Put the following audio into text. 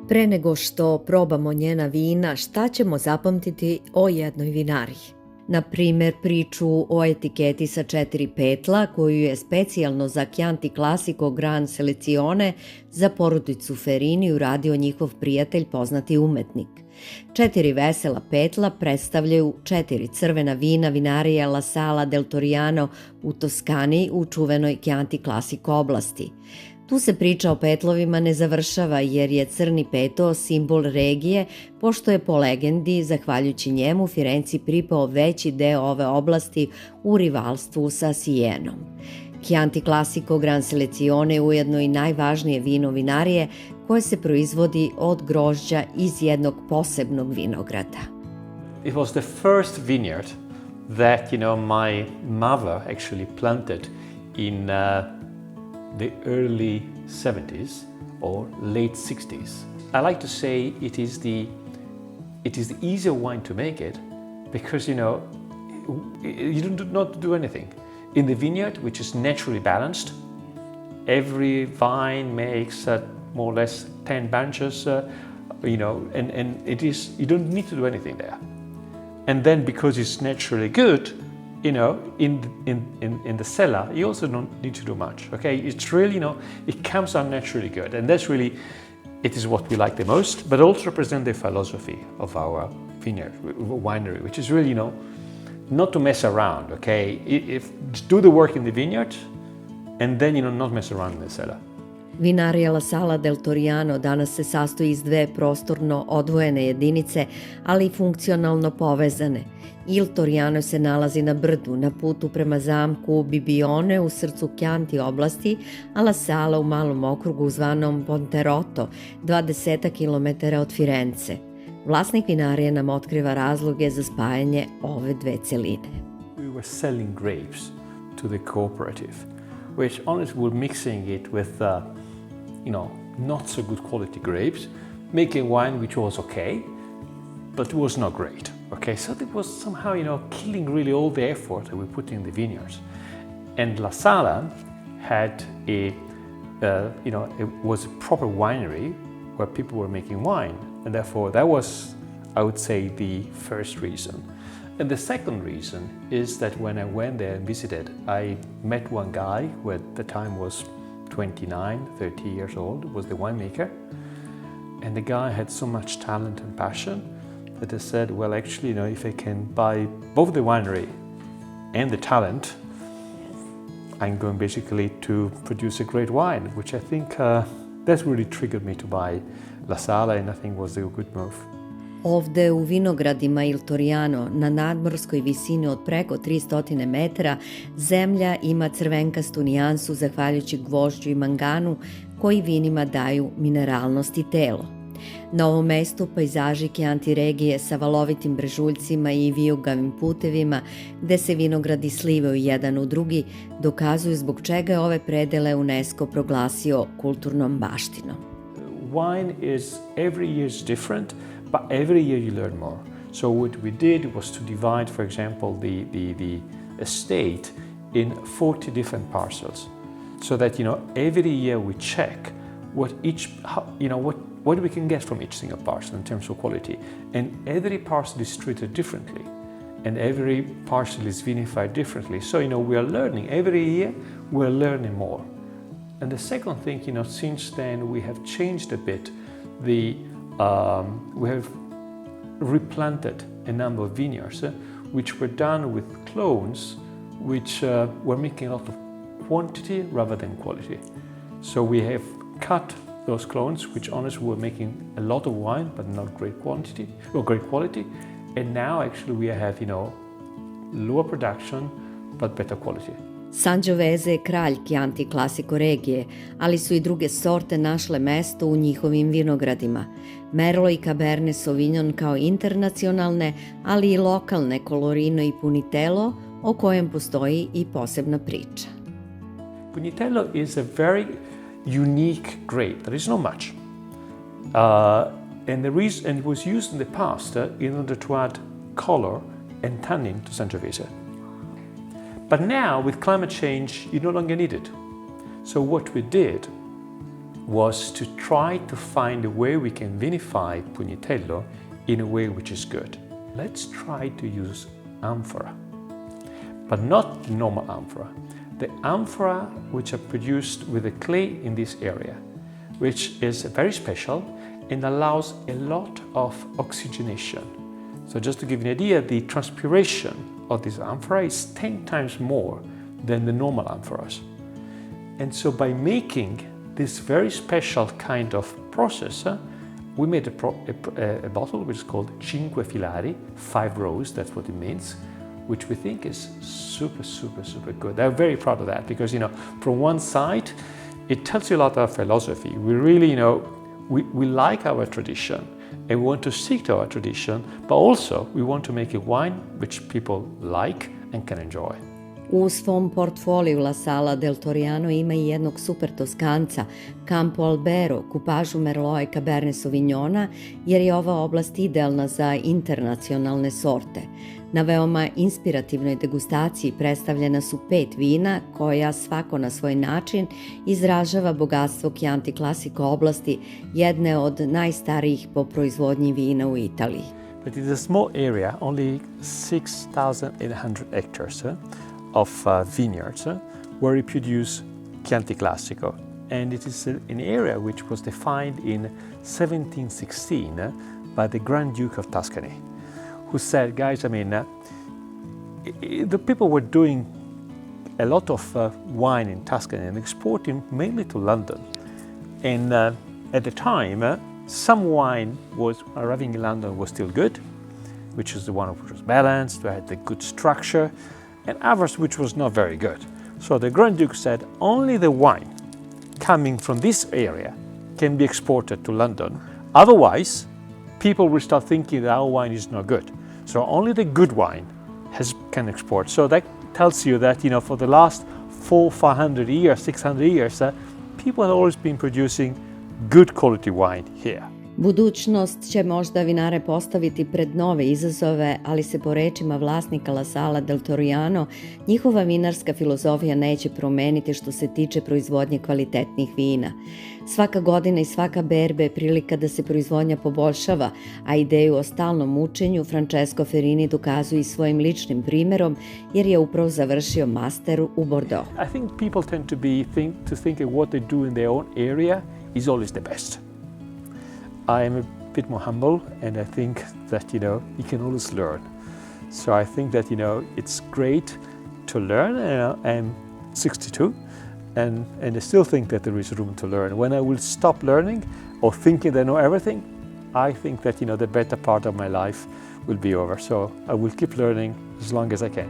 Pre nego što probamo njena vina, šta ćemo zapamtiti o jednoj vinariji? Na primjer, priču o etiketi sa 4 petla koju je specijalno za Chianti Classico Gran Selezione za porodicu Ferini uradio njihov prijatelj, poznati umetnik. 4 vesela petla predstavljaju 4 crvena vina vinarije La Sala del Torriano u Toskani u čuvenoj Chianti Classico oblasti. Tu se priča o petlovima ne završava jer je crni peto simbol regije, pošto je po legendi, zahvaljujući njemu, Firenci pripao veći deo ove oblasti u rivalstvu sa Sijenom. Chianti Classico Gran Selezione je ujedno i najvažnije vino vinarije koje se proizvodi od grožđa iz jednog posebnog vinograda. It was the first vineyard that, my mother actually planted in the early 70s or late 60s. I like to say it is the easier wine to make it because, you do not do anything. In the vineyard, which is naturally balanced, every vine makes more or less 10 bunches, and it is, you don't need to do anything there. And then because it's naturally good, in the cellar, you also don't need to do much. Okay, it's really, it comes out naturally good, and that's really, it is what we like the most, but also represent the philosophy of our vineyard, winery, which is really, not to mess around. Okay, if do the work in the vineyard, and then not mess around in the cellar. Vinarija La Sala del Torriano danas se sastoji iz 2 prostorno odvojene jedinice, ali i funkcionalno povezane. Il Torriano se nalazi na brdu, na putu prema zamku Bibione u srcu Chianti oblasti, a La Sala u malom okrugu zvanom Ponteroto, 20 km od Firence. Vlasnik vinarije nam otkriva razloge za spajanje ove 2 celine. We were selling grapes to the cooperative, which honestly were mixing it with not so good quality grapes, making wine which was okay, but was not great. Okay, so it was somehow, killing really all the effort that we put in the vineyards. And La Sala had it was a proper winery where people were making wine. And therefore that was, I would say, the first reason. And the second reason is that when I went there and visited, I met one guy who at the time was 29, 30 years old, was the winemaker. And the guy had so much talent and passion that I said, well, actually, if I can buy both the winery and the talent, I'm going basically to produce a great wine, which I think that really triggered me to buy La Sala, and I think was a good move. Ovde u vinogradima Il Torriano, na nadmorskoj visini od preko 300 metara, zemlja ima crvenkastu nijansu zahvaljujući gvožđu i manganu koji vinima daju mineralnost i telo. Na ovom mestu pejzaži Chianti regije sa valovitim brežuljcima i vijugavim putevima gde se vinogradi slivaju jedan u drugi dokazuju zbog čega je ove predele UNESCO proglasio kulturnom baštinom. Wine is every year is different, but every year you learn more. So what we did was to divide, for example, the estate in 40 different parcels, so that every year we check what we can get from each single parcel in terms of quality, and every parcel is treated differently, and every parcel is vinified differently. So we are learning every year. We are learning more. And the second thing, since then we have changed a bit. We have replanted a number of vineyards, which were done with clones, which were making a lot of quantity rather than quality. So we have cut those clones, which honestly were making a lot of wine, but not great quantity or great quality. And now actually we have, lower production, but better quality. Sangiovese je kralj Chianti Classico regije, ali su i druge sorte našle mesto u njihovim vinogradima. Merlot i Cabernet Sauvignon kao internacionalne, ali i lokalne Colorino i Punitello, o kojem postoji i posebna priča. Punitello is a very unique grape. There is not much. And it was used in the past in order to add color and tannin to Sangiovese. But now, with climate change, you no longer need it. So what we did was to try to find a way we can vinify Pugnitello in a way which is good. Let's try to use amphora, but not normal amphora. The amphora which are produced with the clay in this area, which is very special and allows a lot of oxygenation. So just to give you an idea, the transpiration of this amphora is 10 times more than the normal amphoras. And so by making this very special kind of process, we made a bottle which is called Cinque Filari, 5 rows, that's what it means, which we think is super, super, super good. I'm very proud of that because, from one side, it tells you a lot of philosophy. We really, we like our tradition and we want to stick to our tradition, but also we want to make a wine which people like and can enjoy. U svom portfoliju La Sala del Torriano ima i jednog super Toskanca, Campo Albero, kupažu Merlot i Cabernet Sauvignona, jer je ova oblast idealna za internacionalne sorte. Na veoma inspirativnoj degustaciji predstavljena su 5 vina koja svako na svoj način izražava bogatstvo Chianti Classico oblasti, jedne od najstarijih po proizvodnji vina u Italiji. But it is a small area, only 6,800 hectares of vineyards where we produce Chianti Classico. And it is an area which was defined in 1716 by the Grand Duke of Tuscany, who said, guys, the people were doing a lot of wine in Tuscany and exporting mainly to London. And at the time, some wine was arriving in London was still good, which is the one which was balanced, had the good structure, and others which was not very good. So the Grand Duke said, only the wine coming from this area can be exported to London. Otherwise, people will start thinking that our wine is not good. So only the good wine can export. So that tells you that, for the last 400-500 years, 600 years, people have always been producing good quality wine here. Budućnost će možda vinare postaviti pred nove izazove, ali se po rečima vlasnika La Sala del Torriano, njihova vinarska filozofija neće promeniti što se tiče proizvodnje kvalitetnih vina. Svaka godina i svaka berbe je prilika da se proizvodnja poboljšava, a ideju o stalnom učenju Francesco Ferini dokazuje i svojim ličnim primerom, jer je upravo završio master u Bordeaux. I think people tend to think that what they do in their own area is always the best. I am a bit more humble, and I think that, you can always learn. So I think that, it's great to learn. I'm 62, and I still think that there is room to learn. When I will stop learning or thinking that I know everything, I think that, the better part of my life will be over. So I will keep learning as long as I can.